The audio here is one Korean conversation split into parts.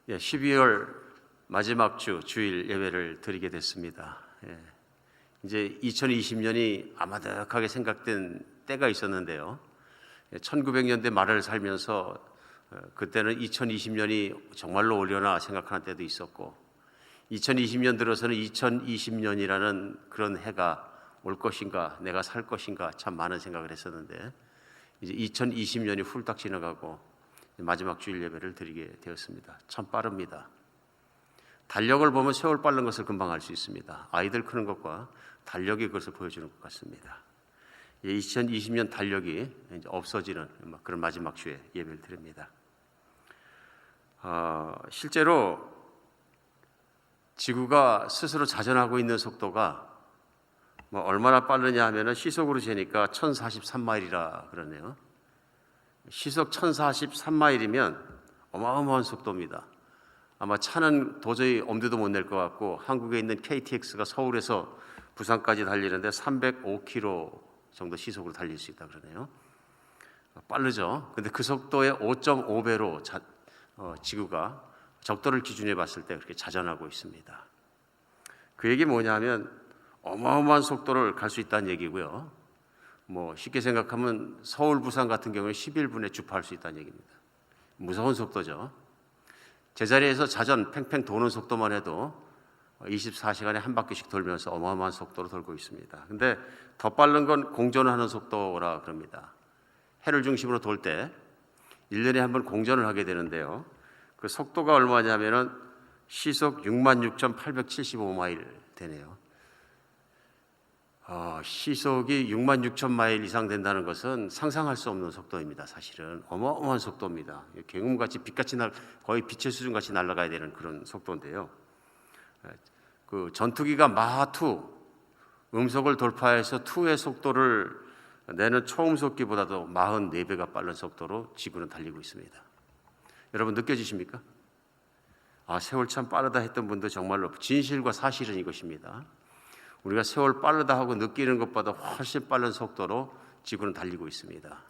12월 마지막 주 주일 예배를 드리게 됐습니다. 이제 2020년이 아마득하게 생각된 때가 있었는데요. 1900년대 말을 살면서 그때는 2020년이 정말로 오려나 생각하는 때도 있었고, 2020년 들어서는 2020년이라는 그런 해가 올 것인가, 내가 살 것인가 참 많은 생각을 했었는데, 이제 2020년이 훌딱 지나가고 마지막 주일 예배를 드리게 되었습니다. 참 빠릅니다. 달력을 보면 세월 빠른 것을 금방 알 수 있습니다. 아이들 크는 것과 달력이 그것을 보여주는 것 같습니다. 2020년 달력이 이제 없어지는 그런 마지막 주에 예배를 드립니다. 실제로 지구가 스스로 자전하고 있는 속도가 얼마나 빠르냐 하면은 시속으로 재니까 1043마일이라 그러네요. 시속 1043마일이면 어마어마한 속도입니다. 아마 차는 도저히 엄두도 못 낼 것 같고, 한국에 있는 KTX가 서울에서 부산까지 달리는데 305km 정도 시속으로 달릴 수 있다 그러네요. 빠르죠. 근데 그 속도의 5.5배로 지구가 적도를 기준해 봤을 때 그렇게 자전하고 있습니다. 그 얘기 뭐냐면 어마어마한 속도를 갈 수 있다는 얘기고요. 쉽게 생각하면 서울 부산 같은 경우에 11분에 주파할 수 있다는 얘기입니다. 무서운 속도죠. 제자리에서 자전 팽팽 도는 속도만 해도 24시간에 한 바퀴씩 돌면서 어마어마한 속도로 돌고 있습니다. 근데 더 빠른 건 공전하는 속도라 그럽니다. 해를 중심으로 돌 때 1년에 한 번 공전을 하게 되는데요. 그 속도가 얼마냐면은 시속 66,875마일 되네요. 시속이 66,000마일 이상 된다는 것은 상상할 수 없는 속도입니다. 사실은 어마어마한 속도입니다. 굉음같이 빛같이 거의 빛의 수준같이 날아가야 되는 그런 속도인데요. 그 전투기가 마하2 음속을 돌파해서 2의 속도를 내는 초음속기보다도 44배가 빠른 속도로 지구는 달리고 있습니다. 여러분 느껴지십니까? 세월 참 빠르다 했던 분도 정말로 진실과 사실은 이것입니다. 우리가 세월 빠르다 하고 느끼는 것보다 훨씬 빠른 속도로 지구는 달리고 있습니다.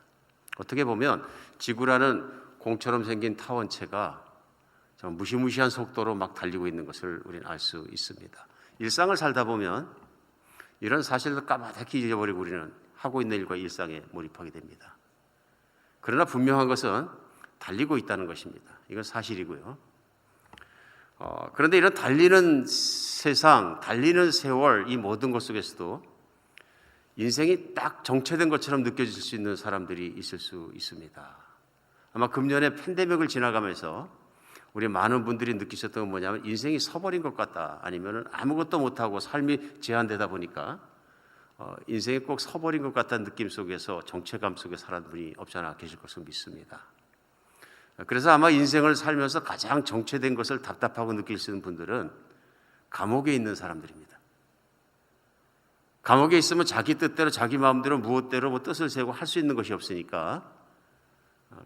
어떻게 보면 지구라는 공처럼 생긴 타원체가 정말 무시무시한 속도로 막 달리고 있는 것을 우리는 알 수 있습니다. 일상을 살다 보면 이런 사실도 까마득히 잊어버리고 우리는 하고 있는 일과 일상에 몰입하게 됩니다. 그러나 분명한 것은 달리고 있다는 것입니다. 이건 사실이고요. 그런데 이런 달리는 세상, 달리는 세월, 이 모든 것 속에서도 인생이 딱 정체된 것처럼 느껴질 수 있는 사람들이 있을 수 있습니다. 아마 금년에 팬데믹을 지나가면서 우리 많은 분들이 느끼셨던 건 뭐냐면 인생이 서버린 것 같다, 아니면 아무것도 못하고 삶이 제한되다 보니까 인생이 꼭 서버린 것 같다는 느낌 속에서 정체감 속에 살아는 분이 없지 않아 계실 것을 믿습니다. 그래서 아마 인생을 살면서 가장 정체된 것을 답답하고 느끼시는 분들은 감옥에 있는 사람들입니다. 감옥에 있으면 자기 뜻대로 자기 마음대로 무엇대로 뜻을 세우고 할 수 있는 것이 없으니까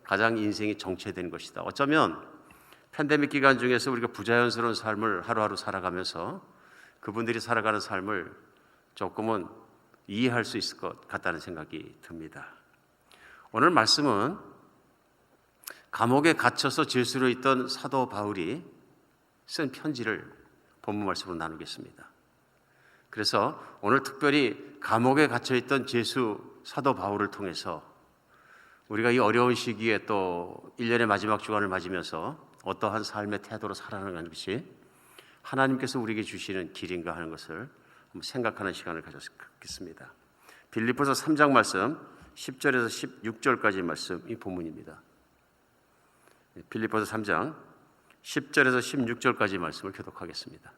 가장 인생이 정체된 것이다. 어쩌면 팬데믹 기간 중에서 우리가 부자연스러운 삶을 하루하루 살아가면서 그분들이 살아가는 삶을 조금은 이해할 수 있을 것 같다는 생각이 듭니다. 오늘 말씀은 감옥에 갇혀서 죄수로 있던 사도 바울이 쓴 편지를 본문 말씀으로 나누겠습니다. 그래서 오늘 특별히 감옥에 갇혀있던 죄수 사도 바울을 통해서 우리가 이 어려운 시기에 또 1년의 마지막 주간을 맞으면서 어떠한 삶의 태도로 살아가는 것이 하나님께서 우리에게 주시는 길인가 하는 것을 한번 생각하는 시간을 가졌겠습니다. 빌립보서 3장 말씀 10절에서 16절까지 말씀이 본문입니다. 빌립보서 3장 10절에서 16절까지 말씀을 교독하겠습니다.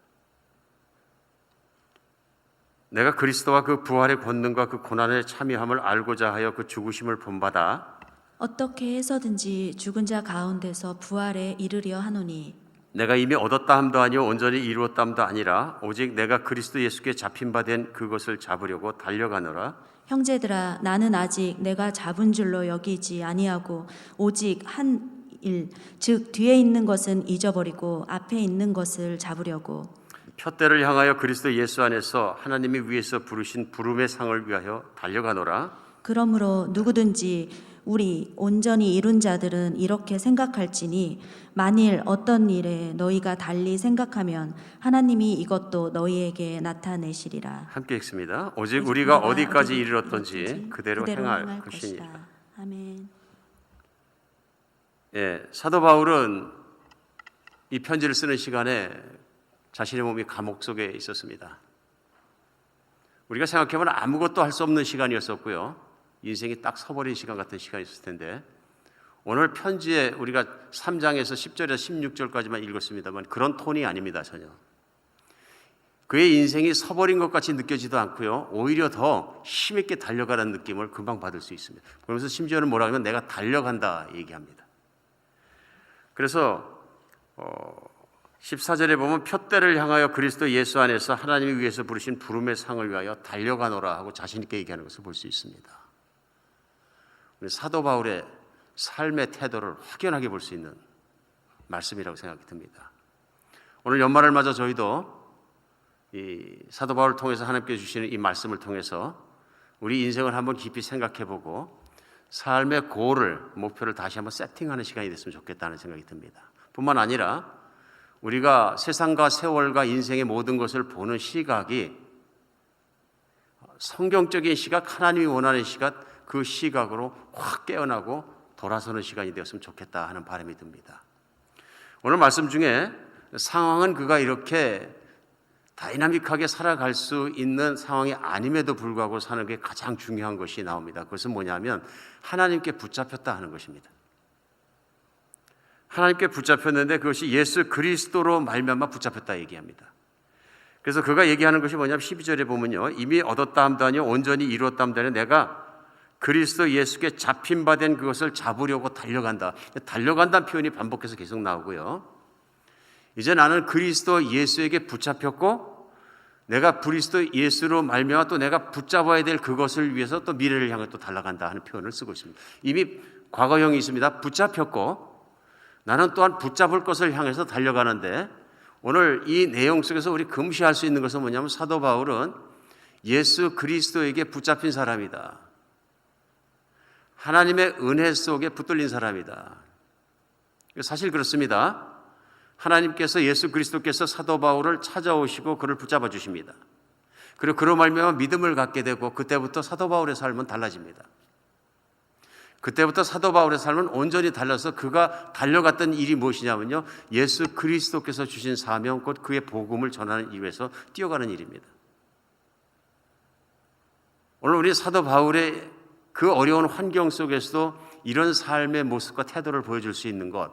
내가 그리스도와 그 부활의 권능과 그 고난의 참여함을 알고자 하여 그 죽으심을 본받아 어떻게 해서든지 죽은 자 가운데서 부활에 이르려 하노니 내가 이미 얻었다 함도 아니요 온전히 이루었다 함도 아니라 오직 내가 그리스도 예수께 잡힌 바 된 그것을 잡으려고 달려가노라. 형제들아, 나는 아직 내가 잡은 줄로 여기지 아니하고 오직 한 일, 즉 뒤에 있는 것은 잊어버리고 앞에 있는 것을 잡으려고 푯대를 향하여 그리스도 예수 안에서 하나님이 위에서 부르신 부름의 상을 위하여 달려가노라. 그러므로 누구든지 우리 온전히 이룬 자들은 이렇게 생각할지니 만일 어떤 일에 너희가 달리 생각하면 하나님이 이것도 너희에게 나타내시리라. 함께 읽습니다. 오직 우리가 어디까지 어디든지 이르렀던지 그대로 행할 것이니라. 것이다. 아멘. 예, 사도 바울은 이 편지를 쓰는 시간에 자신의 몸이 감옥 속에 있었습니다. 우리가 생각해보면 아무것도 할 수 없는 시간이었었고요. 인생이 딱 서버린 시간 같은 시간이었을 텐데 오늘 편지에 우리가 3장에서 10절에서 16절까지만 읽었습니다만 그런 톤이 아닙니다. 전혀. 그의 인생이 서버린 것 같이 느껴지도 않고요. 오히려 더 힘있게 달려가는 느낌을 금방 받을 수 있습니다. 그러면서 심지어는 뭐라 하면 내가 달려간다 얘기합니다. 그래서 14절에 보면 표대를 향하여 그리스도 예수 안에서 하나님이 위해서 부르신 부름의 상을 위하여 달려가노라 하고 자신 있게 얘기하는 것을 볼 수 있습니다. 사도 바울의 삶의 태도를 확연하게 볼 수 있는 말씀이라고 생각이 듭니다. 오늘 연말을 맞아 저희도 이 사도 바울을 통해서 하나님께 주시는 이 말씀을 통해서 우리 인생을 한번 깊이 생각해보고 삶의 고를, 목표를 다시 한번 세팅하는 시간이 됐으면 좋겠다는 생각이 듭니다. 뿐만 아니라 우리가 세상과 세월과 인생의 모든 것을 보는 시각이 성경적인 시각, 하나님이 원하는 시각, 그 시각으로 확 깨어나고 돌아서는 시간이 되었으면 좋겠다 하는 바람이 듭니다. 오늘 말씀 중에 상황은 그가 이렇게 다이나믹하게 살아갈 수 있는 상황이 아님에도 불구하고 사는 게 가장 중요한 것이 나옵니다. 그것은 뭐냐면 하나님께 붙잡혔다 하는 것입니다. 하나님께 붙잡혔는데 그것이 예수 그리스도로 말미암아 붙잡혔다 얘기합니다. 그래서 그가 얘기하는 것이 뭐냐면 12절에 보면요, 이미 얻었다 함도 아니요 온전히 이루었다 함도 아니요 내가 그리스도 예수께 잡힌 바 된 그것을 잡으려고 달려간다. 달려간다는 표현이 반복해서 계속 나오고요. 이제 나는 그리스도 예수에게 붙잡혔고 내가 그리스도 예수로 말미암아 또 내가 붙잡아야 될 그것을 위해서 또 미래를 향해 또 달려간다 하는 표현을 쓰고 있습니다. 이미 과거형이 있습니다. 붙잡혔고 나는 또한 붙잡을 것을 향해서 달려가는데 오늘 이 내용 속에서 우리 금시할 수 있는 것은 뭐냐면 사도 바울은 예수 그리스도에게 붙잡힌 사람이다. 하나님의 은혜 속에 붙들린 사람이다. 사실 그렇습니다. 하나님께서 예수 그리스도께서 사도 바울을 찾아오시고 그를 붙잡아 주십니다. 그리고 그로 말미암아 믿음을 갖게 되고 그때부터 사도 바울의 삶은 달라집니다. 그때부터 사도 바울의 삶은 온전히 달라서 그가 달려갔던 일이 무엇이냐면요, 예수 그리스도께서 주신 사명 곧 그의 복음을 전하는 일 위해서 뛰어가는 일입니다. 오늘 우리 사도 바울의 그 어려운 환경 속에서도 이런 삶의 모습과 태도를 보여줄 수 있는 것,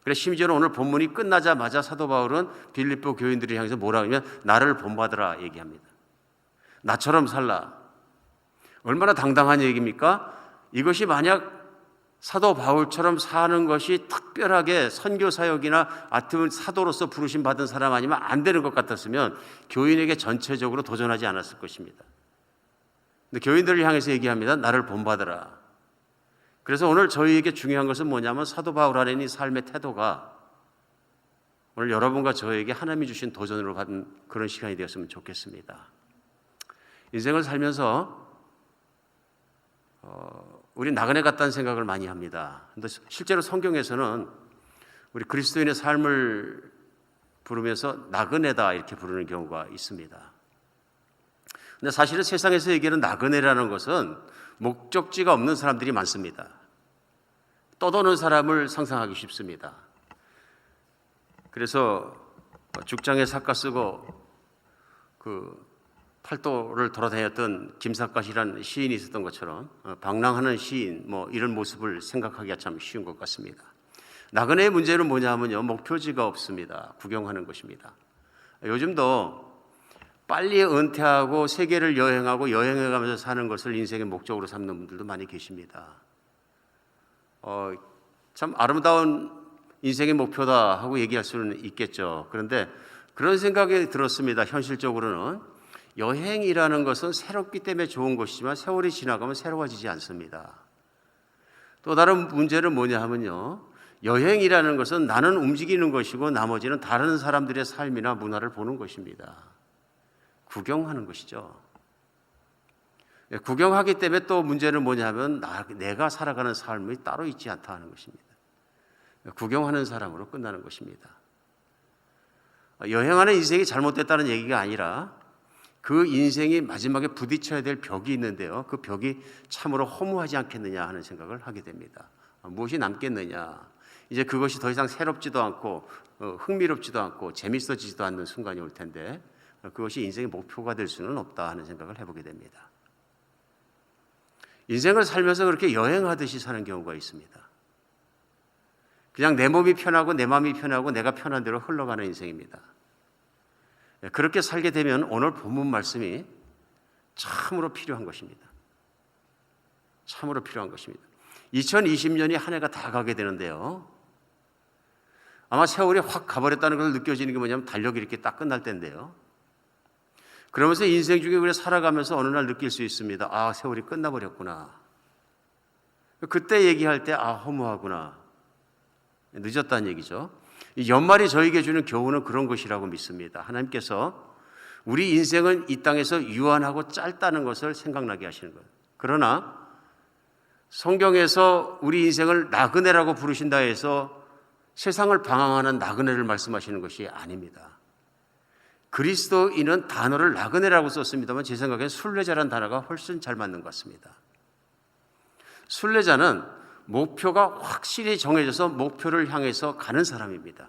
그래서 심지어는 오늘 본문이 끝나자마자 사도 바울은 빌립보 교인들을 향해서 뭐라 하면 나를 본받으라 얘기합니다. 나처럼 살라. 얼마나 당당한 얘기입니까? 이것이 만약 사도 바울처럼 사는 것이 특별하게 선교 사역이나 아트문 사도로서 부르심 받은 사람 아니면 안 되는 것 같았으면 교인에게 전체적으로 도전하지 않았을 것입니다. 근데 교인들을 향해서 얘기합니다. 나를 본받으라. 그래서 오늘 저희에게 중요한 것은 뭐냐면 사도 바울 안에 있는 삶의 태도가 오늘 여러분과 저에게 하나님이 주신 도전으로 받은 그런 시간이 되었으면 좋겠습니다. 인생을 살면서 우리 나그네 같다는 생각을 많이 합니다. 근데 실제로 성경에서는 우리 그리스도인의 삶을 부르면서 나그네다 이렇게 부르는 경우가 있습니다. 근데 사실은 세상에서 얘기하는 나그네라는 것은 목적지가 없는 사람들이 많습니다. 떠도는 사람을 상상하기 쉽습니다. 그래서 죽장에 삿가 쓰고 그 팔도를 돌아다녔던 김삿갓이라는 시인이 있었던 것처럼 방랑하는 시인 뭐 이런 모습을 생각하기가 참 쉬운 것 같습니다. 나그네의 문제는 뭐냐면요, 목표지가 없습니다. 구경하는 것입니다. 요즘도 빨리 은퇴하고 세계를 여행하고 여행해가면서 사는 것을 인생의 목적으로 삼는 분들도 많이 계십니다. 참 아름다운 인생의 목표다 하고 얘기할 수는 있겠죠. 그런데 그런 생각이 들었습니다. 현실적으로는 여행이라는 것은 새롭기 때문에 좋은 것이지만 세월이 지나가면 새로워지지 않습니다. 또 다른 문제는 뭐냐 하면요, 여행이라는 것은 나는 움직이는 것이고 나머지는 다른 사람들의 삶이나 문화를 보는 것입니다. 구경하는 것이죠. 구경하기 때문에 또 문제는 뭐냐면 내가 살아가는 삶이 따로 있지 않다 하는 것입니다. 구경하는 사람으로 끝나는 것입니다. 여행하는 인생이 잘못됐다는 얘기가 아니라 그 인생이 마지막에 부딪혀야 될 벽이 있는데요. 그 벽이 참으로 허무하지 않겠느냐 하는 생각을 하게 됩니다. 무엇이 남겠느냐. 이제 그것이 더 이상 새롭지도 않고 흥미롭지도 않고 재밌어지지도 않는 순간이 올 텐데 그것이 인생의 목표가 될 수는 없다 하는 생각을 해보게 됩니다. 인생을 살면서 그렇게 여행하듯이 사는 경우가 있습니다. 그냥 내 몸이 편하고 내 마음이 편하고 내가 편한 대로 흘러가는 인생입니다. 그렇게 살게 되면 오늘 본문 말씀이 참으로 필요한 것입니다. 참으로 필요한 것입니다. 2020년이 한 해가 다 가게 되는데요. 아마 세월이 확 가버렸다는 것을 느껴지는 게 뭐냐면 달력이 이렇게 딱 끝날 때인데요. 그러면서 인생 중에 우리가 살아가면서 어느 날 느낄 수 있습니다. 아, 세월이 끝나버렸구나. 그때 얘기할 때 허무하구나. 늦었다는 얘기죠. 이 연말이 저에게 주는 교훈은 그런 것이라고 믿습니다. 하나님께서 우리 인생은 이 땅에서 유한하고 짧다는 것을 생각나게 하시는 거예요. 그러나 성경에서 우리 인생을 나그네라고 부르신다 해서 세상을 방황하는 나그네를 말씀하시는 것이 아닙니다. 그리스도인은 단어를 나그네라고 썼습니다만 제 생각엔 순례자라는 단어가 훨씬 잘 맞는 것 같습니다. 순례자는 목표가 확실히 정해져서 목표를 향해서 가는 사람입니다.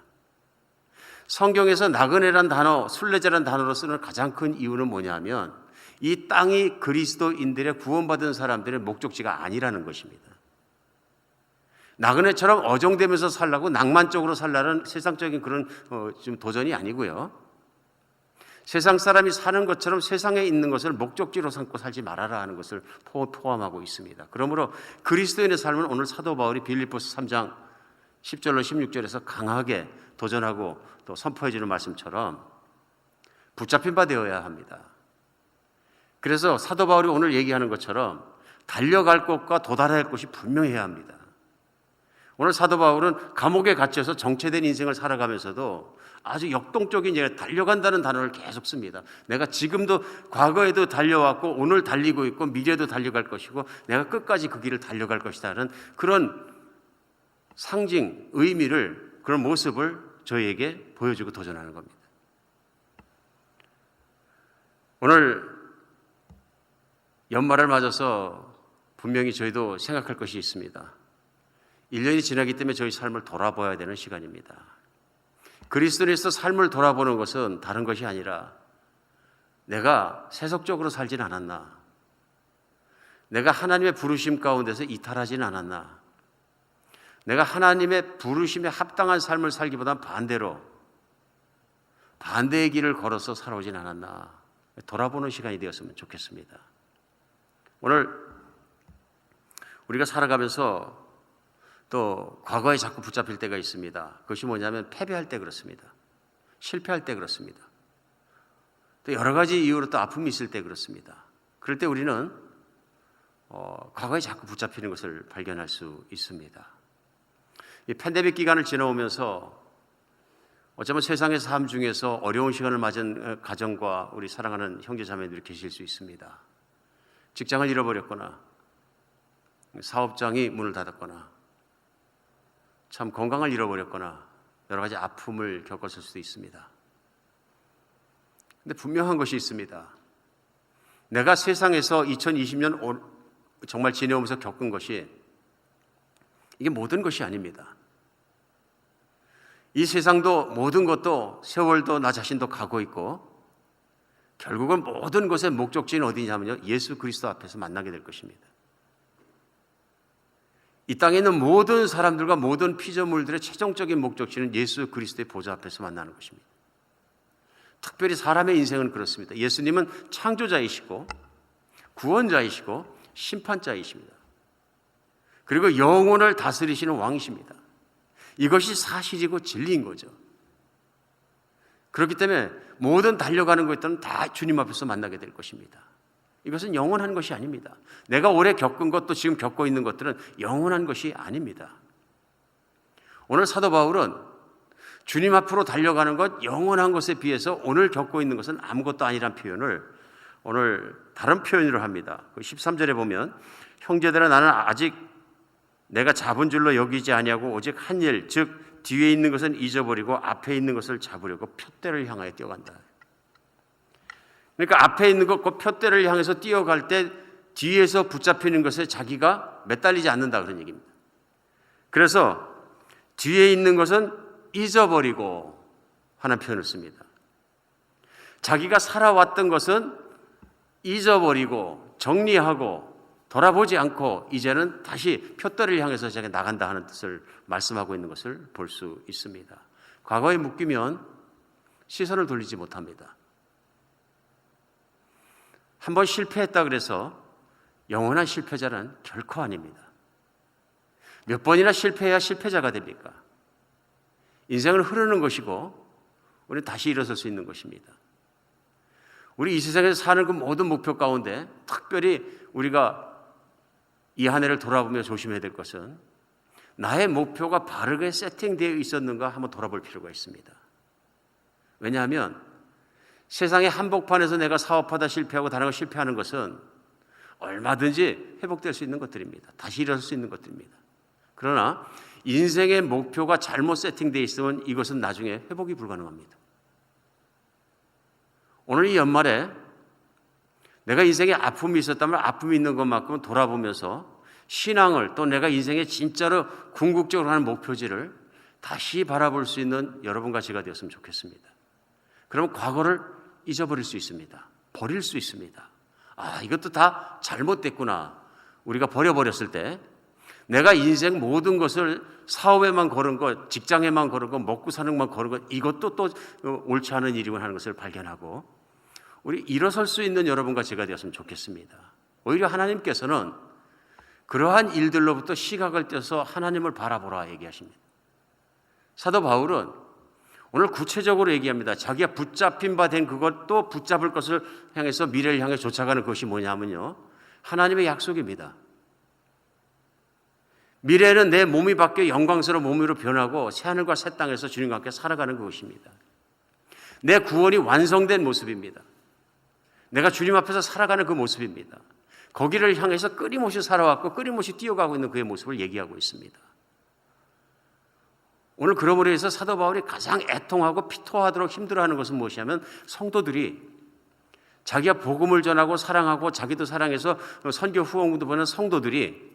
성경에서 나그네란 단어, 순례자란 단어로 쓰는 가장 큰 이유는 뭐냐면 이 땅이 그리스도인들의 구원받은 사람들의 목적지가 아니라는 것입니다. 나그네처럼 어정되면서 살라고 낭만적으로 살라는 세상적인 그런 좀 도전이 아니고요. 세상 사람이 사는 것처럼 세상에 있는 것을 목적지로 삼고 살지 말아라 하는 것을 포함하고 있습니다. 그러므로 그리스도인의 삶은 오늘 사도 바울이 빌립보서 3장 10절로 16절에서 강하게 도전하고 또 선포해 주는 말씀처럼 붙잡힌 바 되어야 합니다. 그래서 사도 바울이 오늘 얘기하는 것처럼 달려갈 곳과 도달할 곳이 분명해야 합니다. 오늘 사도 바울은 감옥에 갇혀서 정체된 인생을 살아가면서도 아주 역동적인 달려간다는 단어를 계속 씁니다. 내가 지금도 과거에도 달려왔고 오늘 달리고 있고 미래도 달려갈 것이고 내가 끝까지 그 길을 달려갈 것이라는 그런 상징, 의미를 그런 모습을 저희에게 보여주고 도전하는 겁니다. 오늘 연말을 맞아서 분명히 저희도 생각할 것이 있습니다. 1년이 지나기 때문에 저희 삶을 돌아봐야 되는 시간입니다. 그리스도인에서 삶을 돌아보는 것은 다른 것이 아니라 내가 세속적으로 살진 않았나? 내가 하나님의 부르심 가운데서 이탈하진 않았나? 내가 하나님의 부르심에 합당한 삶을 살기보다는 반대로 반대의 길을 걸어서 살아오진 않았나? 돌아보는 시간이 되었으면 좋겠습니다. 오늘 우리가 살아가면서 또 과거에 자꾸 붙잡힐 때가 있습니다. 그것이 뭐냐면 패배할 때 그렇습니다. 실패할 때 그렇습니다. 또 여러 가지 이유로 또 아픔이 있을 때 그렇습니다. 그럴 때 우리는 과거에 자꾸 붙잡히는 것을 발견할 수 있습니다. 이 팬데믹 기간을 지나오면서 어쩌면 세상의 삶 중에서 어려운 시간을 맞은 가정과 우리 사랑하는 형제 자매들이 계실 수 있습니다. 직장을 잃어버렸거나 사업장이 문을 닫았거나 참 건강을 잃어버렸거나 여러 가지 아픔을 겪었을 수도 있습니다. 근데 분명한 것이 있습니다. 내가 세상에서 2020년 정말 지내오면서 겪은 것이 이게 모든 것이 아닙니다. 이 세상도 모든 것도 세월도 나 자신도 가고 있고 결국은 모든 것의 목적지는 어디냐면요, 예수 그리스도 앞에서 만나게 될 것입니다. 이 땅에 있는 모든 사람들과 모든 피조물들의 최종적인 목적지는 예수 그리스도의 보좌 앞에서 만나는 것입니다. 특별히 사람의 인생은 그렇습니다. 예수님은 창조자이시고 구원자이시고 심판자이십니다. 그리고 영혼을 다스리시는 왕이십니다. 이것이 사실이고 진리인 거죠. 그렇기 때문에 모든 달려가는 것들은 다 주님 앞에서 만나게 될 것입니다. 이것은 영원한 것이 아닙니다. 내가 오래 겪은 것도 지금 겪고 있는 것들은 영원한 것이 아닙니다. 오늘 사도 바울은 주님 앞으로 달려가는 것, 영원한 것에 비해서 오늘 겪고 있는 것은 아무것도 아니란 표현을 오늘 다른 표현으로 합니다. 13절에 보면 형제들아 나는 아직 내가 잡은 줄로 여기지 아니하고 오직 한 일 즉 뒤에 있는 것은 잊어버리고 앞에 있는 것을 잡으려고 푯대를 향하여 뛰어간다. 그러니까 앞에 있는 것, 그 푯대를 향해서 뛰어갈 때 뒤에서 붙잡히는 것에 자기가 매달리지 않는다 그런 얘기입니다. 그래서 뒤에 있는 것은 잊어버리고 하는 표현을 씁니다. 자기가 살아왔던 것은 잊어버리고 정리하고 돌아보지 않고 이제는 다시 푯대를 향해서 자기가 나간다 하는 뜻을 말씀하고 있는 것을 볼 수 있습니다. 과거에 묶이면 시선을 돌리지 못합니다. 한번 실패했다 그래서 영원한 실패자는 결코 아닙니다. 몇 번이나 실패해야 실패자가 됩니까? 인생은 흐르는 것이고 우리는 다시 일어설 수 있는 것입니다. 우리 이 세상에서 사는 그 모든 목표 가운데 특별히 우리가 이 한 해를 돌아보며 조심해야 될 것은 나의 목표가 바르게 세팅되어 있었는가 한번 돌아볼 필요가 있습니다. 왜냐하면 세상의 한복판에서 내가 사업하다 실패하고 다른 거 실패하는 것은 얼마든지 회복될 수 있는 것들입니다. 다시 일어설 수 있는 것들입니다. 그러나 인생의 목표가 잘못 세팅되어 있으면 이것은 나중에 회복이 불가능합니다. 오늘 이 연말에 내가 인생에 아픔이 있었다면 아픔이 있는 것만큼은 돌아보면서 신앙을 또 내가 인생에 진짜로 궁극적으로 하는 목표지를 다시 바라볼 수 있는 여러분과 제가 되었으면 좋겠습니다. 그러면 과거를 잊어버릴 수 있습니다. 버릴 수 있습니다. 이것도 다 잘못됐구나. 우리가 버려버렸을 때 내가 인생 모든 것을 사업에만 거는 것, 직장에만 거는 것, 먹고 사는 것만 거는 것, 이것도 또 옳지 않은 일이고 하는 것을 발견하고 우리 일어설 수 있는 여러분과 제가 되었으면 좋겠습니다. 오히려 하나님께서는 그러한 일들로부터 시각을 떼서 하나님을 바라보라 얘기하십니다. 사도 바울은 오늘 구체적으로 얘기합니다. 자기가 붙잡힌 바 된 그것도 붙잡을 것을 향해서 미래를 향해 쫓아가는 것이 뭐냐면요, 하나님의 약속입니다. 미래는 내 몸이 바뀌어 영광스러운 몸으로 변하고 새하늘과 새 땅에서 주님과 함께 살아가는 것입니다. 내 구원이 완성된 모습입니다. 내가 주님 앞에서 살아가는 그 모습입니다. 거기를 향해서 끊임없이 살아왔고 끊임없이 뛰어가고 있는 그의 모습을 얘기하고 있습니다. 오늘 그러므로 해서 사도 바울이 가장 애통하고 피토하도록 힘들어하는 것은 무엇이냐면 성도들이 자기가 복음을 전하고 사랑하고 자기도 사랑해서 선교 후원도 보는 성도들이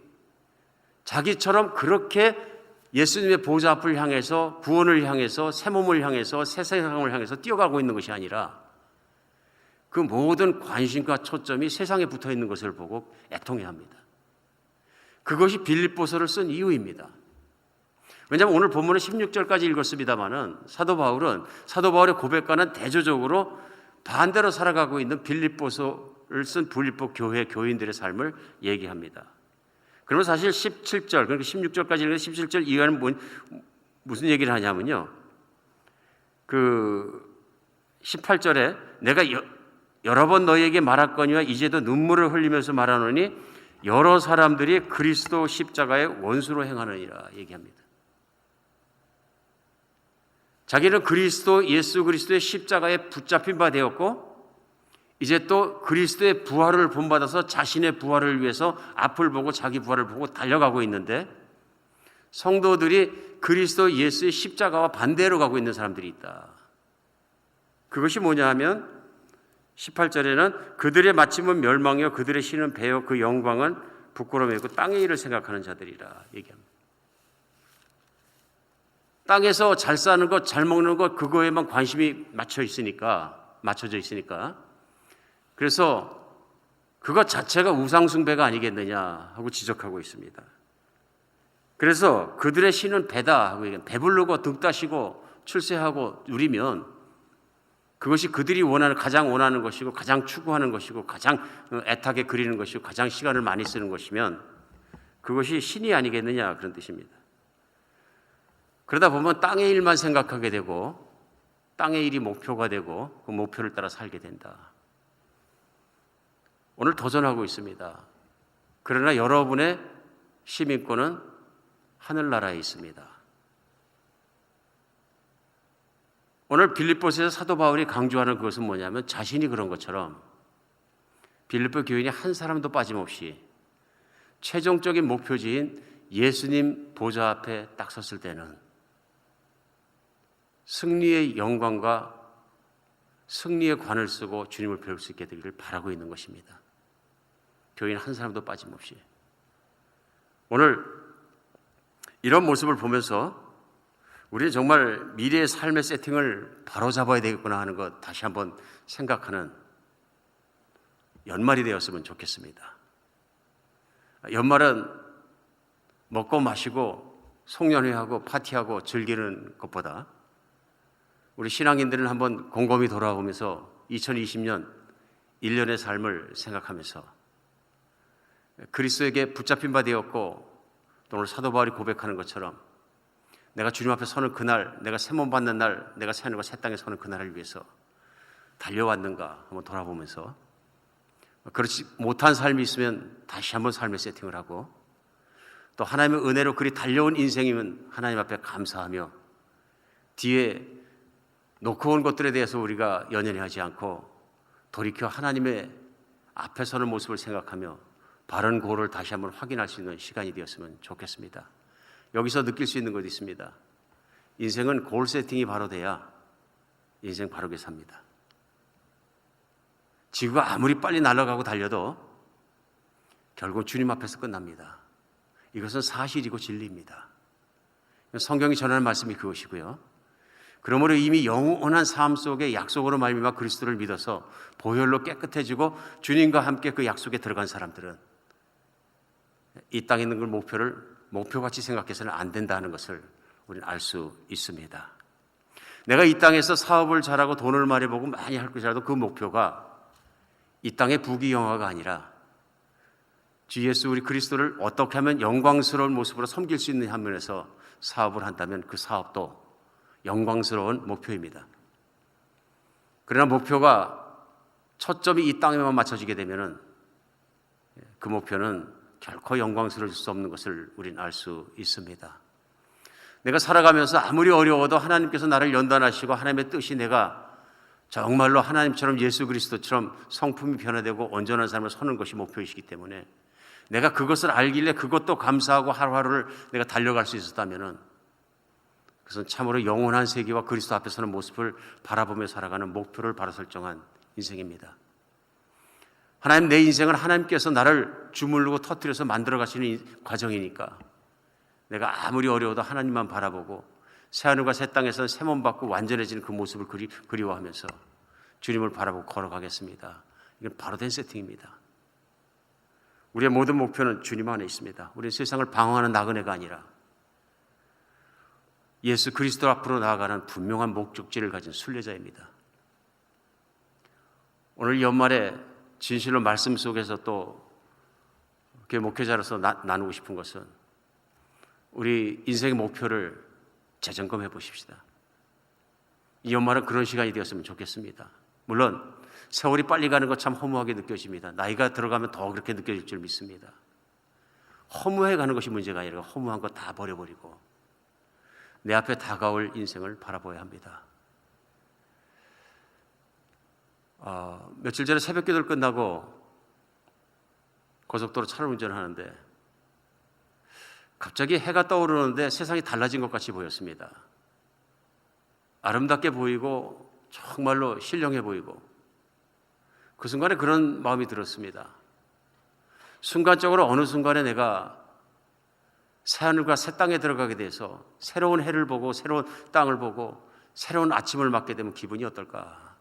자기처럼 그렇게 예수님의 보좌 앞을 향해서 구원을 향해서 새 몸을 향해서 새 세상을 향해서 뛰어가고 있는 것이 아니라 그 모든 관심과 초점이 세상에 붙어 있는 것을 보고 애통해합니다. 그것이 빌립보서를 쓴 이유입니다. 왜냐하면 오늘 본문은 16절까지 읽었습니다마는 사도 바울의 고백과는 대조적으로 반대로 살아가고 있는 빌립보서를 쓴 빌립보 교회 교인들의 삶을 얘기합니다. 그러면 사실 17절, 그러니까 16절까지 읽는 17절 이하는 무슨 얘기를 하냐면요, 그 18절에 내가 여러 번 너희에게 말했거니와 이제도 눈물을 흘리면서 말하노니 여러 사람들이 그리스도 십자가의 원수로 행하느니라 얘기합니다. 자기는 예수 그리스도의 십자가에 붙잡힌 바 되었고 이제 또 그리스도의 부활을 본받아서 자신의 부활을 위해서 앞을 보고 자기 부활을 보고 달려가고 있는데 성도들이 그리스도 예수의 십자가와 반대로 가고 있는 사람들이 있다. 그것이 뭐냐 하면 18절에는 그들의 마침은 멸망이요 그들의 신은 배요 그 영광은 부끄러움이고 땅의 일을 생각하는 자들이라 얘기합니다. 땅에서 잘 사는 것, 잘 먹는 것 그거에만 관심이 맞춰져 있으니까 그래서 그것 자체가 우상숭배가 아니겠느냐 하고 지적하고 있습니다. 그래서 그들의 신은 배다 하고 얘기합니다. 배부르고 등 따시고 출세하고 누리면 그것이 그들이 가장 원하는 것이고 가장 추구하는 것이고 가장 애타게 그리는 것이고 가장 시간을 많이 쓰는 것이면 그것이 신이 아니겠느냐 그런 뜻입니다. 그러다 보면 땅의 일만 생각하게 되고 땅의 일이 목표가 되고 그 목표를 따라 살게 된다. 오늘 도전하고 있습니다. 그러나 여러분의 시민권은 하늘나라에 있습니다. 오늘 빌립보서에서 사도 바울이 강조하는 그것은 뭐냐면 자신이 그런 것처럼 빌립보 교인이 한 사람도 빠짐없이 최종적인 목표지인 예수님 보좌 앞에 딱 섰을 때는 승리의 영광과 승리의 관을 쓰고 주님을 배울 수 있게 되기를 바라고 있는 것입니다. 교인 한 사람도 빠짐없이. 오늘 이런 모습을 보면서 우리는 정말 미래의 삶의 세팅을 바로잡아야 되겠구나 하는 것 다시 한번 생각하는 연말이 되었으면 좋겠습니다. 연말은 먹고 마시고 송년회하고 파티하고 즐기는 것보다 우리 신앙인들은 한번 곰곰이 돌아보면서 2020년 1년의 삶을 생각하면서 그리스도에게 붙잡힌 바 되었고 또 오늘 사도 바울이 고백하는 것처럼 내가 주님 앞에 서는 그날, 내가 세몬 받는 날, 내가 새 하늘과 새 땅에 서는 그날을 위해서 달려왔는가 한번 돌아보면서 그렇지 못한 삶이 있으면 다시 한번 삶의 세팅을 하고 또 하나님의 은혜로 그리 달려온 인생이면 하나님 앞에 감사하며 뒤에 놓고 온 것들에 대해서 우리가 연연히 하지 않고 돌이켜 하나님의 앞에 서는 모습을 생각하며 바른 고를 다시 한번 확인할 수 있는 시간이 되었으면 좋겠습니다. 여기서 느낄 수 있는 것이 있습니다. 인생은 골 세팅이 바로 돼야 인생 바르게 삽니다. 지구가 아무리 빨리 날아가고 달려도 결국 주님 앞에서 끝납니다. 이것은 사실이고 진리입니다. 성경이 전하는 말씀이 그것이고요. 그러므로 이미 영원한 삶 속에 약속으로 말미암아 그리스도를 믿어서 보혈로 깨끗해지고 주님과 함께 그 약속에 들어간 사람들은 이 땅에 있는 걸 목표같이 생각해서는 안 된다는 것을 우리는 알 수 있습니다. 내가 이 땅에서 사업을 잘하고 돈을 많이 벌고 많이 할 것이라도 그 목표가 이 땅의 부귀영화가 아니라 주 예수 우리 그리스도를 어떻게 하면 영광스러운 모습으로 섬길 수 있는 한면에서 사업을 한다면 그 사업도 영광스러운 목표입니다. 그러나 목표가 초점이 이 땅에만 맞춰지게 되면 그 목표는 결코 영광스러울 수 없는 것을 우리는 알 수 있습니다. 내가 살아가면서 아무리 어려워도 하나님께서 나를 연단하시고 하나님의 뜻이 내가 정말로 하나님처럼 예수 그리스도처럼 성품이 변화되고 온전한 삶을 서는 것이 목표이시기 때문에 내가 그것을 알길래 그것도 감사하고 하루하루를 내가 달려갈 수 있었다면 그것은 참으로 영원한 세계와 그리스도 앞에 서는 모습을 바라보며 살아가는 목표를 바로 설정한 인생입니다. 하나님 내 인생을 하나님께서 나를 주물르고 터뜨려서 만들어 가시는 과정이니까 내가 아무리 어려워도 하나님만 바라보고 새하늘과 새 땅에서 세몬 받고 완전해지는 그 모습을 그리워하면서 주님을 바라보고 걸어가겠습니다. 이건 바로 된 세팅입니다. 우리의 모든 목표는 주님 안에 있습니다. 우리는 세상을 방황하는 나그네가 아니라 예수 그리스도 앞으로 나아가는 분명한 목적지를 가진 순례자입니다. 오늘 연말에 진실로 말씀 속에서 또 목회자로서 나누고 싶은 것은 우리 인생의 목표를 재점검해 보십시다. 이 연말은 그런 시간이 되었으면 좋겠습니다. 물론 세월이 빨리 가는 것 참 허무하게 느껴집니다. 나이가 들어가면 더 그렇게 느껴질 줄 믿습니다. 허무해 가는 것이 문제가 아니라 허무한 것 다 버려버리고 내 앞에 다가올 인생을 바라봐야 합니다. 며칠 전에 새벽기도를 끝나고 고속도로 차를 운전하는데 갑자기 해가 떠오르는데 세상이 달라진 것 같이 보였습니다. 아름답게 보이고 정말로 신령해 보이고 그 순간에 그런 마음이 들었습니다. 순간적으로 어느 순간에 내가 새하늘과 새 땅에 들어가게 돼서 새로운 해를 보고 새로운 땅을 보고 새로운 아침을 맞게 되면 기분이 어떨까?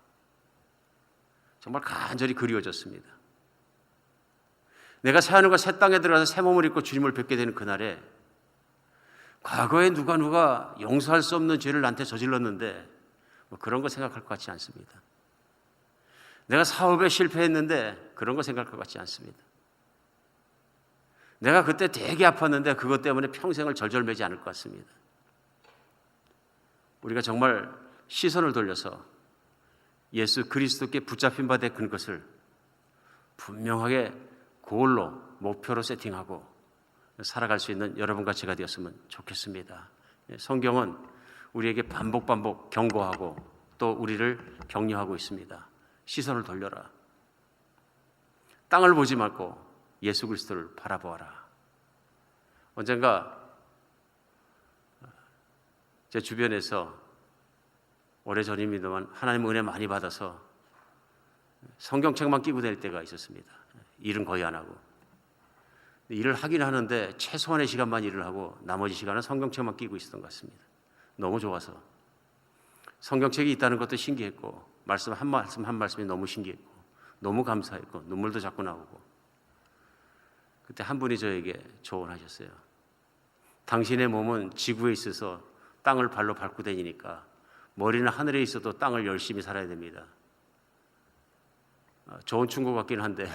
정말 간절히 그리워졌습니다. 내가 새하늘과 새 땅에 들어가서 새 몸을 입고 주님을 뵙게 되는 그날에 과거에 누가 용서할 수 없는 죄를 나한테 저질렀는데 그런 거 생각할 것 같지 않습니다. 내가 사업에 실패했는데 그런 거 생각할 것 같지 않습니다. 내가 그때 되게 아팠는데 그것 때문에 평생을 절절매지 않을 것 같습니다. 우리가 정말 시선을 돌려서 예수 그리스도께 붙잡힌 바 된 그것을 분명하게 고울로 목표로 세팅하고 살아갈 수 있는 여러분과 제가 되었으면 좋겠습니다. 성경은 우리에게 반복 경고하고 또 우리를 격려하고 있습니다. 시선을 돌려라. 땅을 보지 말고 예수 그리스도를 바라보아라. 언젠가 제 주변에서 오래전입니다만 하나님 은혜 많이 받아서 성경책만 끼고 다닐 때가 있었습니다. 일은 거의 안 하고. 일을 하긴 하는데 최소한의 시간만 일을 하고 나머지 시간은 성경책만 끼고 있었던 것 같습니다. 너무 좋아서. 성경책이 있다는 것도 신기했고 말씀 한 말씀 한 말씀이 너무 신기했고 너무 감사했고 눈물도 자꾸 나오고. 그때 한 분이 저에게 조언하셨어요. 당신의 몸은 지구에 있어서 땅을 발로 밟고 다니니까 머리는 하늘에 있어도 땅을 열심히 살아야 됩니다. 좋은 충고 같긴 한데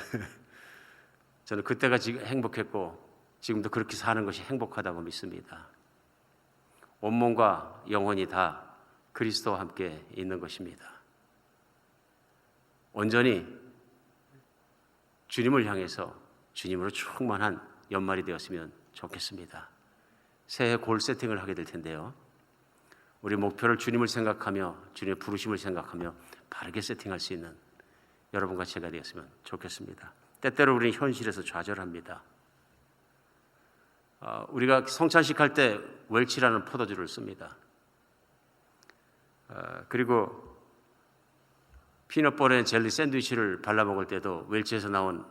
저는 그때가 지금 행복했고 지금도 그렇게 사는 것이 행복하다고 믿습니다. 온몸과 영혼이 다 그리스도와 함께 있는 것입니다. 온전히 주님을 향해서 주님으로 충만한 연말이 되었으면 좋겠습니다. 새해 골 세팅을 하게 될 텐데요. 우리 목표를 주님을 생각하며 주님의 부르심을 생각하며 바르게 세팅할 수 있는 여러분과 제가 되었으면 좋겠습니다. 때때로 우리는 현실에서 좌절합니다. 우리가 성찬식 할 때 웰치라는 포도주를 씁니다. 그리고 피넛버터 젤리 샌드위치를 발라 먹을 때도 웰치에서 나온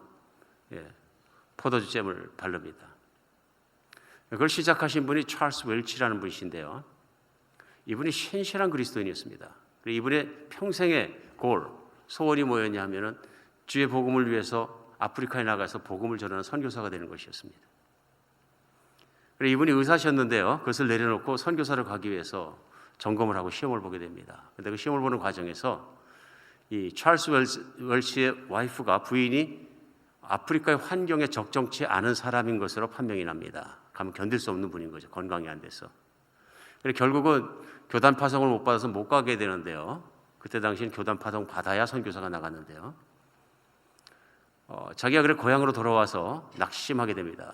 포도주 잼을 바릅니다. 그걸 시작하신 분이 찰스 웰치라는 분이신데요. 이분이 신실한 그리스도인이었습니다. 이분의 평생의 골, 소원이 뭐였냐 하면은 주의 복음을 위해서 아프리카에 나가서 복음을 전하는 선교사가 되는 것이었습니다. 이분이 의사셨는데요. 그것을 내려놓고 선교사를 가기 위해서 점검을 하고 시험을 보게 됩니다. 그런데 그 시험을 보는 과정에서 이 찰스 웰치의 와이프가 부인이 아프리카의 환경에 적정치 않은 사람인 것으로 판명이 납니다. 가면 견딜 수 없는 분인 거죠. 건강이 안 돼서. 그래서 결국은 교단 파송을 못 받아서 못 가게 되는데요. 그때 당시엔 교단 파송 받아야 선교사가 나갔는데요. 자기가 그래 고향으로 돌아와서 낙심하게 됩니다.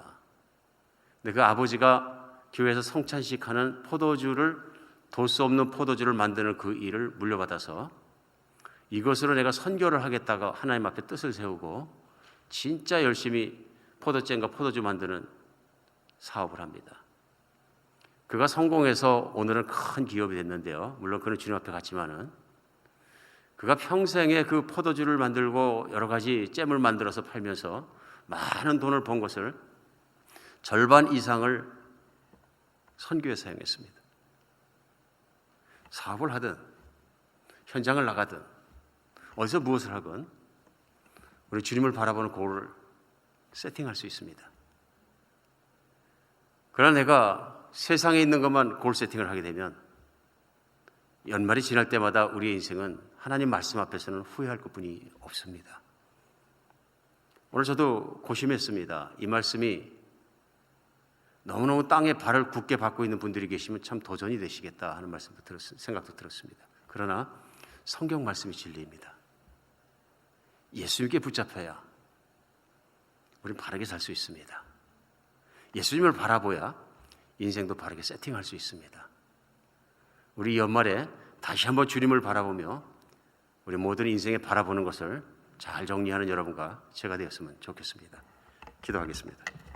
근데 그 아버지가 교회에서 성찬식하는 포도주를 돌 수 없는 포도주를 만드는 그 일을 물려받아서 이것으로 내가 선교를 하겠다가 하나님 앞에 뜻을 세우고 진짜 열심히 포도잼과 포도주 만드는 사업을 합니다. 그가 성공해서 오늘은 큰 기업이 됐는데요. 물론 그는 주님 앞에 갔지만은 그가 평생에 그 포도주를 만들고 여러 가지 잼을 만들어서 팔면서 많은 돈을 번 것을 절반 이상을 선교에 사용했습니다. 사업을 하든 현장을 나가든 어디서 무엇을 하건 우리 주님을 바라보는 골을 세팅할 수 있습니다. 그러나 내가 세상에 있는 것만 골 세팅을 하게 되면 연말이 지날 때마다 우리의 인생은 하나님 말씀 앞에서는 후회할 것뿐이 없습니다. 오늘 저도 고심했습니다. 이 말씀이 너무너무 땅에 발을 굳게 받고 있는 분들이 계시면 참 도전이 되시겠다 하는 생각도 들었습니다. 그러나 성경 말씀이 진리입니다. 예수님께 붙잡혀야 우리는 바르게 살 수 있습니다. 예수님을 바라보야 인생도 바르게 세팅할 수 있습니다. 우리 연말에 다시 한번 주님을 바라보며 우리 모든 인생에 바라보는 것을 잘 정리하는 여러분과 제가 되었으면 좋겠습니다. 기도하겠습니다.